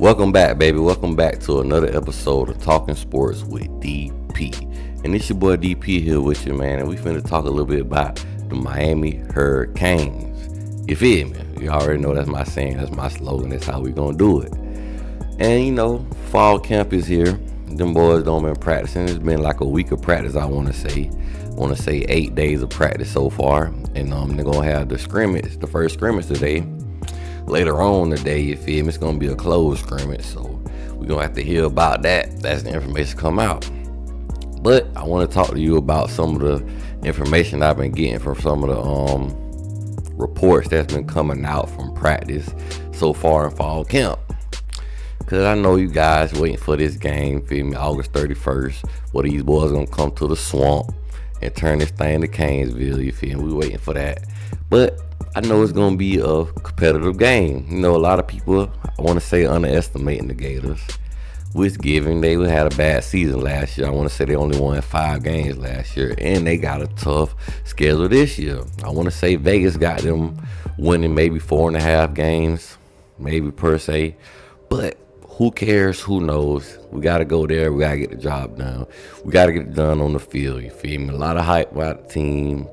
Welcome back, baby. Welcome back to another episode of Talking Sports with DP. And it's your boy DP here with you, man. And we finna talk a little bit about the Miami Hurricanes. You feel me? You already know that's my saying. That's my slogan. That's how we gonna do it. And you know, fall camp is here. Them boys don't been practicing. It's been like a week of practice, I want to say. 8 days of practice so far. And they're gonna have the first scrimmage today. Later on today, you feel me? It's gonna be a closed scrimmage, so we're gonna have to hear about that. That's the information come out. But I want to talk to you about some of the information I've been getting from some of the reports that's been coming out from practice so far in fall camp. Cause I know you guys waiting for this game, feel me? August 31st, where these boys gonna come to the swamp and turn this thing to Canesville. You feel me? We waiting for that, but I know it's going to be a competitive game. You know, a lot of people, I want to say, underestimating the Gators. Which given they had a bad season last year. I want to say they only won 5 games last year. And they got a tough schedule this year. I want to say Vegas got them winning maybe 4.5 games, maybe per se. But who cares? Who knows? We got to go there. We got to get the job done. We got to get it done on the field. You feel me? A lot of hype about the team.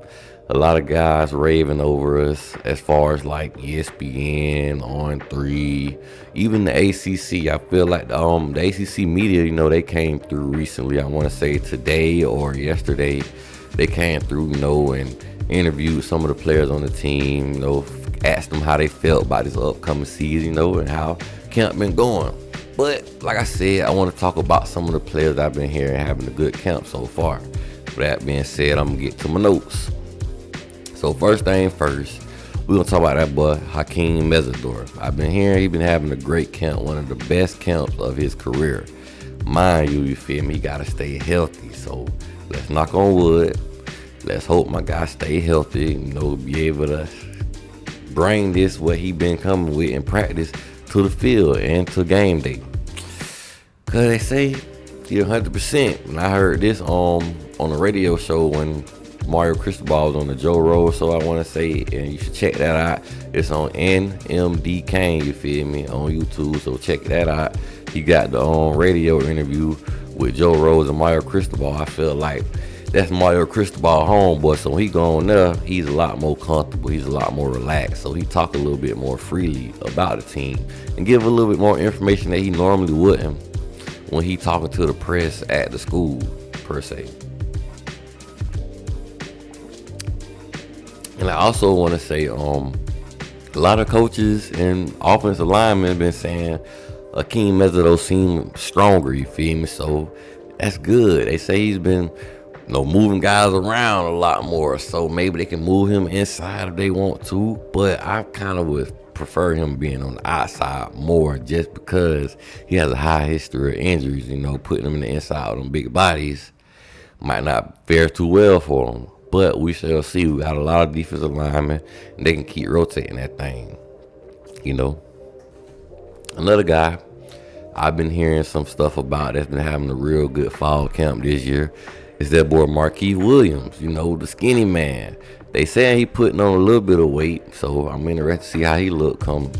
A lot of guys raving over us as far as like ESPN, On3, even the ACC. I feel like the ACC media, you know, they came through recently. I want to say today or yesterday, they came through, you know, and interviewed some of the players on the team, you know, asked them how they felt about this upcoming season, you know, and how camp been going. But like I said, I want to talk about some of the players I've been hearing having a good camp so far. With that being said, I'm going to get to my notes. So first thing first, we're going to talk about that boy, Hakeem Mesidor. I've been hearing he's been having a great camp, one of the best camps of his career. Mind you, you feel me, he got to stay healthy. So let's knock on wood. Let's hope my guy stay healthy, you know, be able to bring this, what he been coming with in practice, to the field and to game day. Because they say he's 100%. And I heard this on the radio show when Mario Cristobal was on the Joe Rogan, so I want to say, and you should check that out. It's on NMD Kane, you feel me, on YouTube, so check that out. He got the radio interview with Joe Rogan and Mario Cristobal. I feel like that's Mario Cristobal homeboy, so when he go on there, he's a lot more comfortable, he's a lot more relaxed, so he talk a little bit more freely about the team and give a little bit more information that he normally wouldn't when he talking to the press at the school, per se. And I also want to say, a lot of coaches and offensive linemen have been saying Hakeem Mesidor seemed stronger, you feel me? So that's good. They say he's been, you know, moving guys around a lot more. So maybe they can move him inside if they want to. But I kind of would prefer him being on the outside more, just because he has a high history of injuries. You know, putting him in the inside with them big bodies might not fare too well for him. But we shall see. We got a lot of defensive linemen, and they can keep rotating that thing. You know. Another guy I've been hearing some stuff about that's been having a real good fall camp this year is that boy Marquise Williams. You know, the skinny man. They say he putting on a little bit of weight, so I'm interested to see how he look come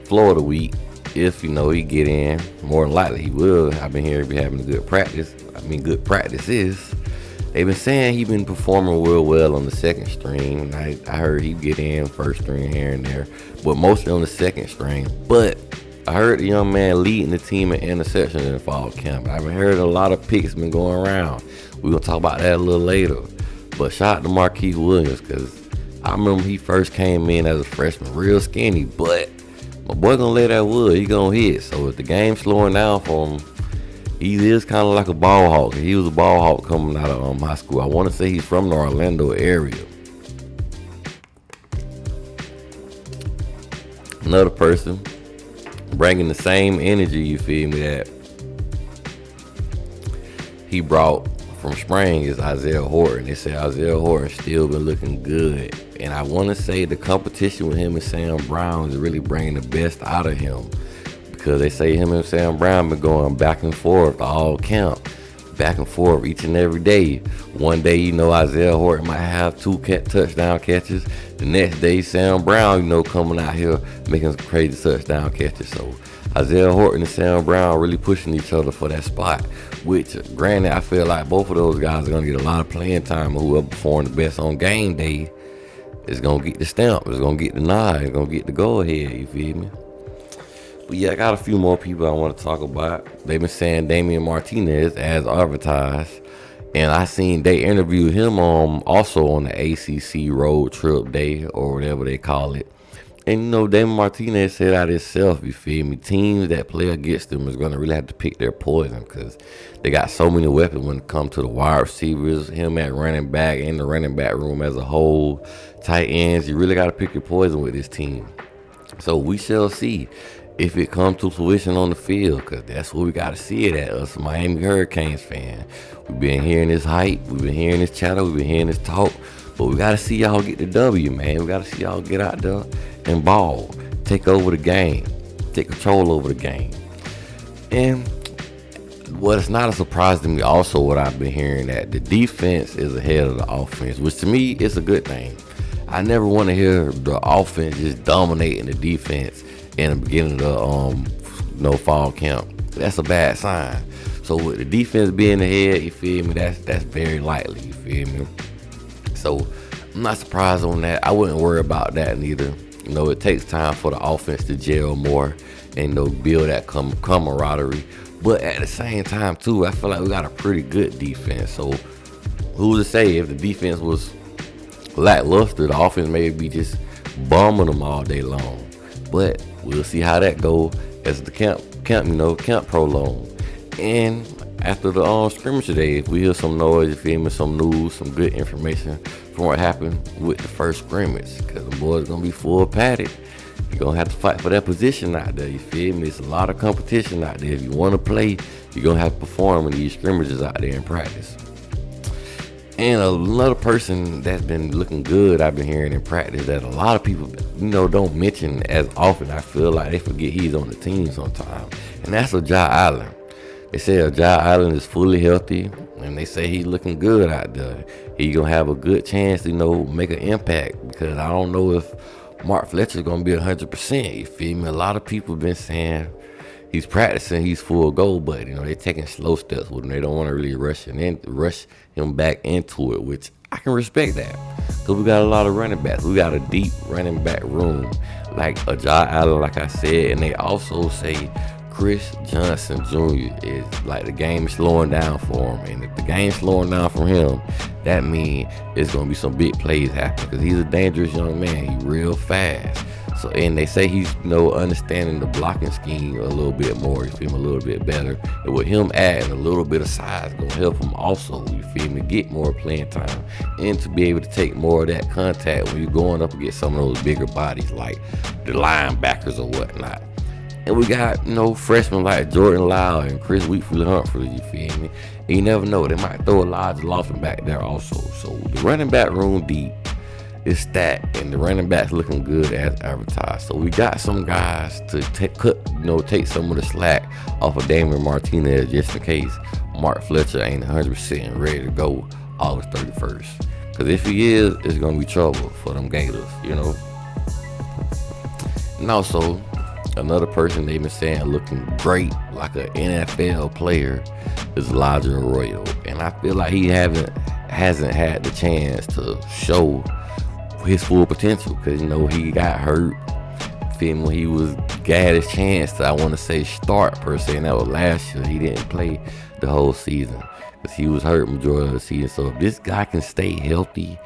Florida week. If, you know, he get in, more than likely he will. I've been hearing he be having a good practice. Good practices. They've been saying he's been performing real well on the second string. I heard he get in first string here and there, but mostly on the second string. But I heard the young man leading the team in interceptions in fall camp. I've heard a lot of picks been going around. We're going to talk about that a little later. But shout out to Marquise Williams, because I remember he first came in as a freshman, real skinny, but my boy going to lay that wood. He going to hit. So if the game's slowing down for him, he is kind of like a ball hawk. He was a ball hawk coming out of high school. I want to say he's from the Orlando area. Another person bringing the same energy, you feel me, that he brought from spring is Isaiah Horton. They say Isaiah Horton still been looking good. And I want to say the competition with him and Sam Brown is really bringing the best out of him. Because they say him and Sam Brown been going back and forth all camp. back and forth each and every day. One day, Isaiah Horton might have two touchdown catches. The next day, Sam Brown, coming out here making some crazy touchdown catches. So Isaiah Horton and Sam Brown really pushing each other for that spot, which, granted, I feel like both of those guys are going to get a lot of playing time. Whoever performed the best on game day is going to get the stamp, is going to get the nod, is going to get the go-ahead, you feel me? But yeah, I got a few more people I want to talk about. They've been saying Damian Martinez as advertised, and I seen they interviewed him also on the ACC road trip day or whatever they call it. And Damian Martinez said out himself, you feel me, teams that play against them is going to really have to pick their poison because they got so many weapons when it comes to the wide receivers, him at running back, and the running back room as a whole, tight ends. You really got to pick your poison with this team. So we shall see if it comes to fruition on the field, because that's where we got to see it at, us Miami Hurricanes fan. We've been hearing this hype, we've been hearing this chatter, we've been hearing this talk, but we got to see y'all get the W, man. We got to see y'all get out there and ball, take over the game, take control over the game. And it's not a surprise to me also what I've been hearing, that the defense is ahead of the offense, which to me is a good thing. I never want to hear the offense just dominating the defense in the beginning of the fall camp. That's a bad sign. So with the defense being ahead, you feel me, that's very likely, you feel me? So I'm not surprised on that. I wouldn't worry about that neither. It takes time for the offense to gel more and build that camaraderie. But at the same time too, I feel like we got a pretty good defense. So who's to say if the defense was lackluster, the offense may be just bombing them all day long. But we'll see how that go as the camp prolong. And after the scrimmage today, if we hear some noise, you feel me, some news, some good information from what happened with the first scrimmage, because the boys gonna be full padded. You're gonna have to fight for that position out there, you feel me? It's a lot of competition out there. If you want to play, you're gonna have to perform in these scrimmages out there in practice. And another person that's been looking good, I've been hearing in practice, that a lot of people, don't mention as often. I feel like they forget he's on the team sometimes. And that's Ajay Allen. They say Ajay Allen is fully healthy, and they say he's looking good out there. He's going to have a good chance to, make an impact, because I don't know if Mark Fletcher's going to be 100%. You feel me? A lot of people have been saying he's practicing, he's full go, but they're taking slow steps with him. They don't want to really rush him back into it, which I can respect that. So we got a lot of running backs. We got a deep running back room, like Ajay Allen, like I said, and they also say Chris Johnson Jr. is like the game is slowing down for him, and if the game's slowing down for him, that means it's gonna be some big plays happening, because he's a dangerous young man. He's real fast. So, and they say he's understanding the blocking scheme a little bit more. You feel me, a little bit better. And with him adding a little bit of size, gonna help him also. You feel me, get more playing time and to be able to take more of that contact when you're going up against some of those bigger bodies like the linebackers or whatnot. And we got, freshmen like Jordan Lyle and Chris Wheatfield-Humphrey, you feel me? And you never know, they might throw Elijah Lofton back there also. So the running back room deep is stacked, and the running backs looking good as advertised. So we got some guys to take some of the slack off of Damian Martinez, just in case Mark Fletcher ain't 100% ready to go August 31st. Because if he is, it's going to be trouble for them Gators, And also, another person they've been saying looking great, like an NFL player, is Elijah Arroyo. And I feel like he hasn't had the chance to show his full potential, because he got hurt. When he had his chance to, I want to say, start per se, and that was last year. He didn't play the whole season because he was hurt majority of the season. So if this guy can stay healthy,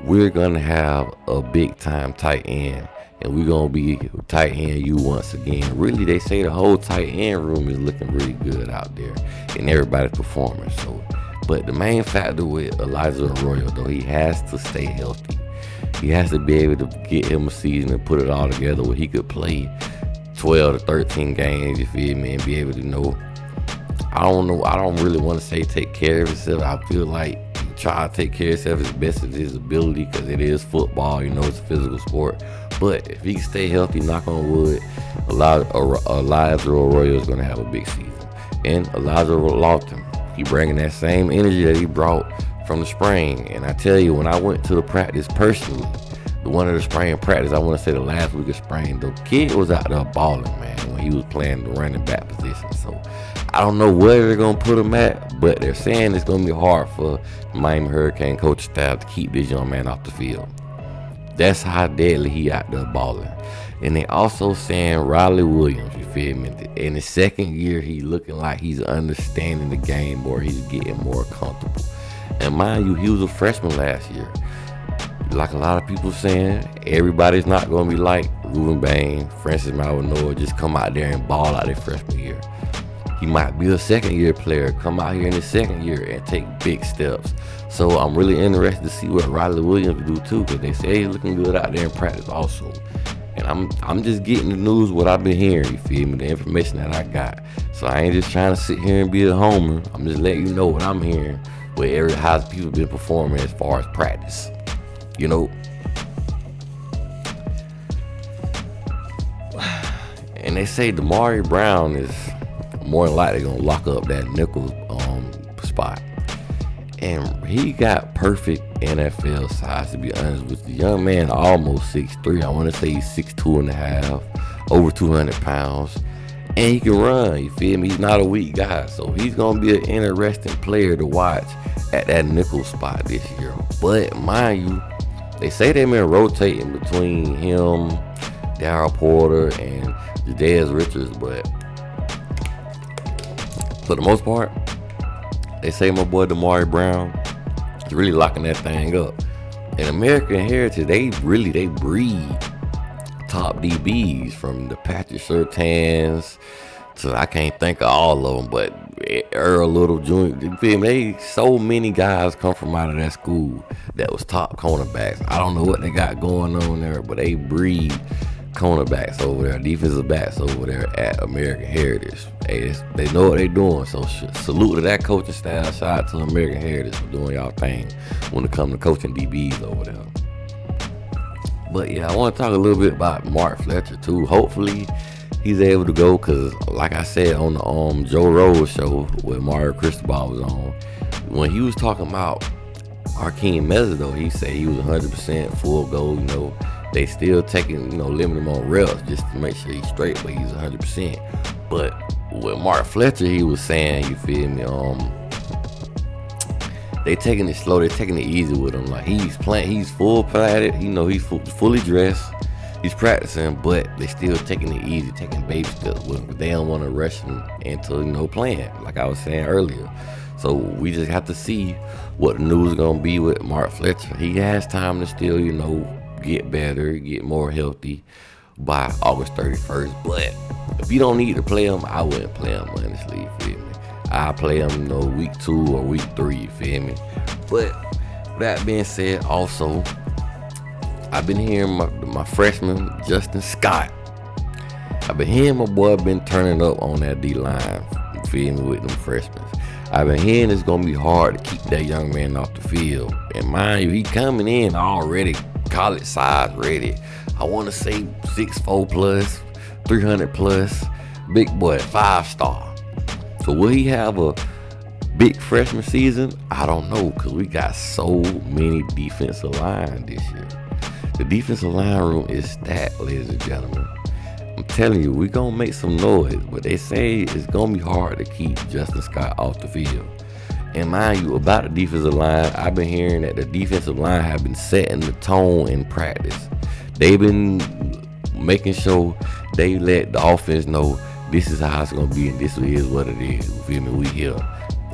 we're gonna have a big time tight end, and we're gonna be tight end you once again. Really, they say the whole tight end room is looking really good out there, and everybody's performing. So, but the main factor with Elijah Arroyo, though, he has to stay healthy. He has to be able to get him a season and put it all together where he could play 12 to 13 games, you feel me, and be able to I don't really want to say take care of himself. I feel like he try to take care of himself as best as his ability, because it is football, it's a physical sport. But if he can stay healthy, knock on wood, Elijah Arroyo is going to have a big season. And Elijah Lofton, He bringing that same energy that he brought from the spring. And I tell you, when I went to the practice personally, the one of the spring practice, I want to say the last week of spring, the kid was out there balling, man, when he was playing the running back position. So I don't know where they're going to put him at, but they're saying it's going to be hard for the Miami Hurricane coach staff to keep this young man off the field. That's how deadly he out there balling. And they also saying Riley Williams, you feel me? In his second year, he looking like he's understanding the game more. He's getting more comfortable. And mind you, he was a freshman last year. Like a lot of people saying, everybody's not going to be like Ruben Bain, Francis Malinois, just come out there and ball out their freshman year. He might be a second-year player, come out here in his second year and take big steps. So I'm really interested to see what Riley Williams do too, because they say he's looking good out there in practice also. And I'm just getting the news, what I've been hearing, you feel me, the information that I got. So I ain't just trying to sit here and be a homer. I'm just letting you know what I'm hearing, how people been performing as far as practice. You know, and they say Damari Brown is more than likely gonna lock up that nickel spot, and he got perfect NFL size, to be honest with you. The young man almost 6'3". I want to say he's 6'2.5", over 200 pounds, and he can run. You feel me? He's not a weak guy, so he's gonna be an interesting player to watch at that nickel spot this year. But mind you, they say they've been rotating between him, Darryl Porter, and Jadez Richards, but for the most part, they say my boy Damari Brown is really locking that thing up. In American Heritage, they breed top DBs, from the Patrick Surtains to, I can't think of all of them, but Earl Little Jr. You feel me? So many guys come from out of that school that was top cornerbacks. I don't know what they got going on there, but they breed cornerbacks over there, defensive backs over there at American Heritage. They know what they're doing. So salute to that coaching staff. Shout out to American Heritage for doing y'all thing when it comes to coaching DBs over there. But yeah, I want to talk a little bit about Mark Fletcher too. Hopefully he's able to go, because like I said on the Joe Rose show where Mario Cristobal was on, when he was talking about Arkeem Mezido, he said he was 100% full go. You know, they still taking, limiting him on reps just to make sure he's straight, but he's 100%. But with Mark Fletcher, he was saying, you feel me, they taking it slow, they taking it easy with him. Like he's full padded, he's fully dressed, he's practicing, but they still taking it easy, taking baby steps with him. They don't want to rush him into playing, like I was saying earlier. So we just have to see what the news is gonna be with Mark Fletcher. He has time to still, get better, get more healthy by August 31st. But if you don't need to play him, I wouldn't play him, honestly, you feel me? I play him, week 2 or week 3, you feel me? But that being said, also, I've been hearing my freshman, Justin Scott. I've been hearing my boy been turning up on that D-line, you feel me, with them freshmen. I've been hearing it's going to be hard to keep that young man off the field. And mind you, he coming in already college size ready. I want to say 6'4 plus, 300 plus, big boy, 5-star. So will he have a big freshman season? I don't know, because we got so many defensive line this year. The defensive line room is stacked, ladies and gentlemen. I'm telling you, we're going to make some noise, but they say it's going to be hard to keep Justin Scott off the field. And mind you, about the defensive line, I've been hearing that the defensive line have been setting the tone in practice. They've been making sure they let the offense know this is how it's going to be and this is what it is. You feel me? We here.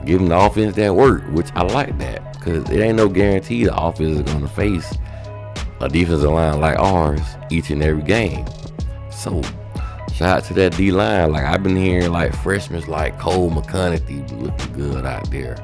Giving the offense that work, which I like that, because it ain't no guarantee the offense is going to face a defensive line like ours each and every game. So, shout out to that D-line. Like, I've been hearing, freshmen like Cole McConaughey looking good out there.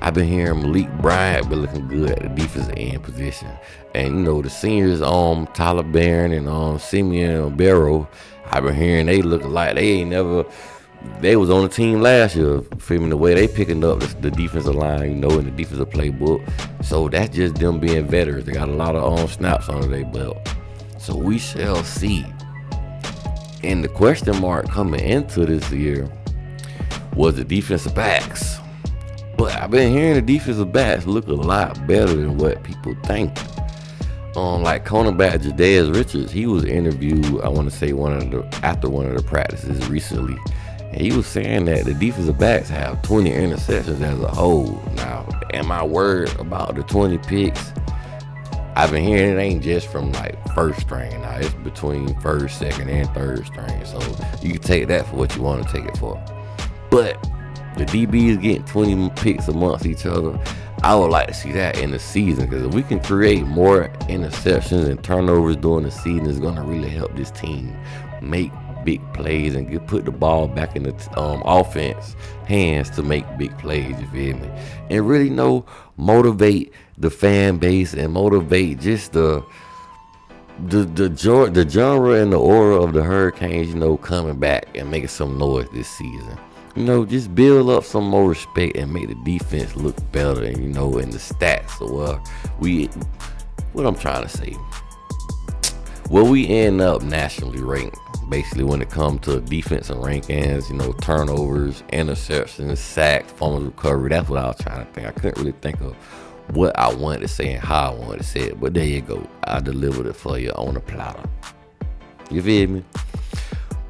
I've been hearing Malik Bryant been looking good at the defensive end position. And, the seniors, Tyler Barron and Simeon Barrow, I've been hearing they look like they was on the team last year, feeling the way they picking up the defensive line, in the defensive playbook. So, that's just them being veterans. They got a lot of snaps under their belt. So, we shall see. And the question mark coming into this year was the defensive backs. But I've been hearing the defensive backs look a lot better than what people think. Like cornerback Jadez Richards, he was interviewed, I want to say after one of the practices recently, and he was saying that the defensive backs have 20 interceptions as a whole. Now, am I worried about the 20 picks? I've been hearing it ain't just from like first string. Now it's between first, second, and third string. So you can take that for what you want to take it for. But the DBs getting 20 picks amongst each other, I would like to see that in the season, because if we can create more interceptions and turnovers during the season, it's going to really help this team make big plays and put the ball back in the offense hands to make big plays, you feel me? And really motivate the fan base and motivate just the genre and the aura of the Hurricanes, coming back and making some noise this season. Just build up some more respect and make the defense look better, and in the stats. So what I'm trying to say, we end up nationally ranked, basically, when it comes to defensive rankings, turnovers, interceptions, sacks, fumbles recovery. That's what I was trying to think. I couldn't really think of what I wanted to say and how I wanted to say it, but there you go. I delivered it for you on a platter. You feel me?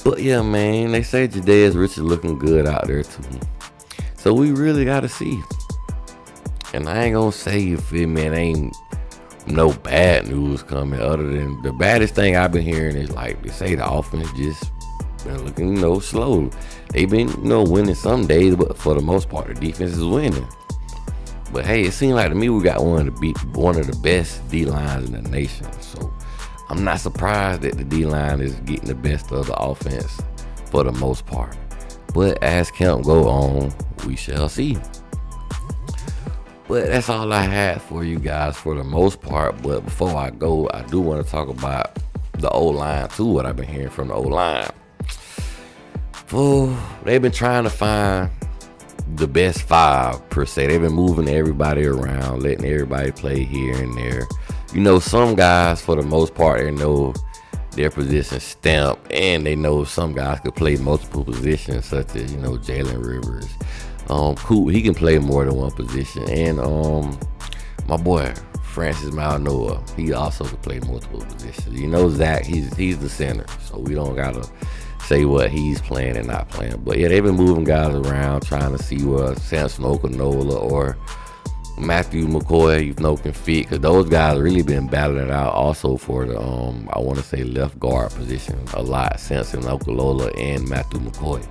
But yeah, man, they say Jadez Richards looking good out there too. So we really got to see. And I ain't gonna say, you feel me, it ain't no bad news coming, other than the baddest thing I've been hearing is, like, they say the offense just been looking slow. They been winning some days, but for the most part the defense is winning. But hey, it seems like to me we got one of the best D lines in the nation. So I'm not surprised that the D line is getting the best of the offense for the most part. But as camp go on, we shall see. But that's all I had for you guys for the most part. But before I go, I do want to talk about the O-line too, what I've been hearing from the O-line. They've been trying to find the best five, per se. They've been moving everybody around, letting everybody play here and there. Some guys, for the most part, they know their position stamp, and they know some guys could play multiple positions, such as, Jalen Rivers. Cool, he can play more than one position. And my boy, Francis Malnoa, he also could play multiple positions. Zach, he's the center, so we don't got to say what he's playing and not playing. But yeah, they've been moving guys around, trying to see where Samson Okinola or Matthew McCoy, can fit, because those guys really been battling it out also for the I want to say left guard position a lot. Samson Okinola and Matthew McCoy,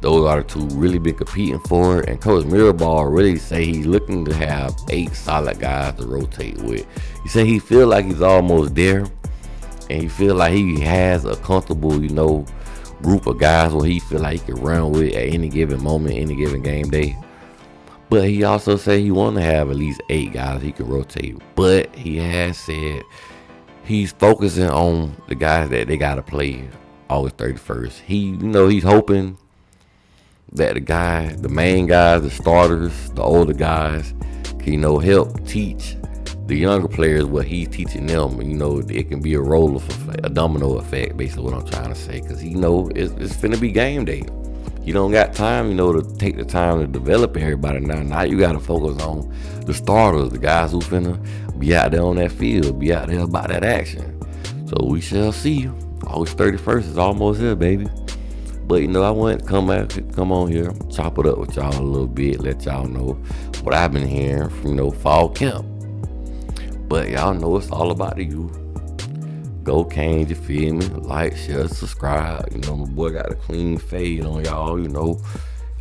those are the two really been competing for it. And Coach Mirabal really say he's looking to have 8 solid guys to rotate with. He said he feel like he's almost there, and he feel like he has a comfortable group of guys where he feel like he can run with at any given moment, any given game day. But he also said he want to have at least 8 guys he can rotate. But he has said he's focusing on the guys that they got to play August 31st. He's hoping that the main guys, the starters, the older guys, can, help teach the younger players what he's teaching them. It can be a a domino effect, basically what I'm trying to say. Because it's finna be game day. You don't got time, to take the time to develop everybody. Now you got to focus on the starters, the guys who finna be out there on that field, be out there about that action. So we shall see. August 31st is almost here, baby. But I want to come on here, chop it up with y'all a little bit, let y'all know what I've been hearing from fall camp. But y'all know it's all about you. Go Canes, you feel me? Like, share, subscribe. My boy got a clean fade on y'all,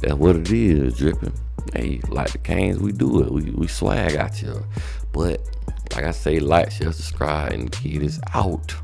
That's what it is, dripping. Hey, like the Canes, we do it. We swag out here. But like I say, like, share, subscribe, and the kid is out.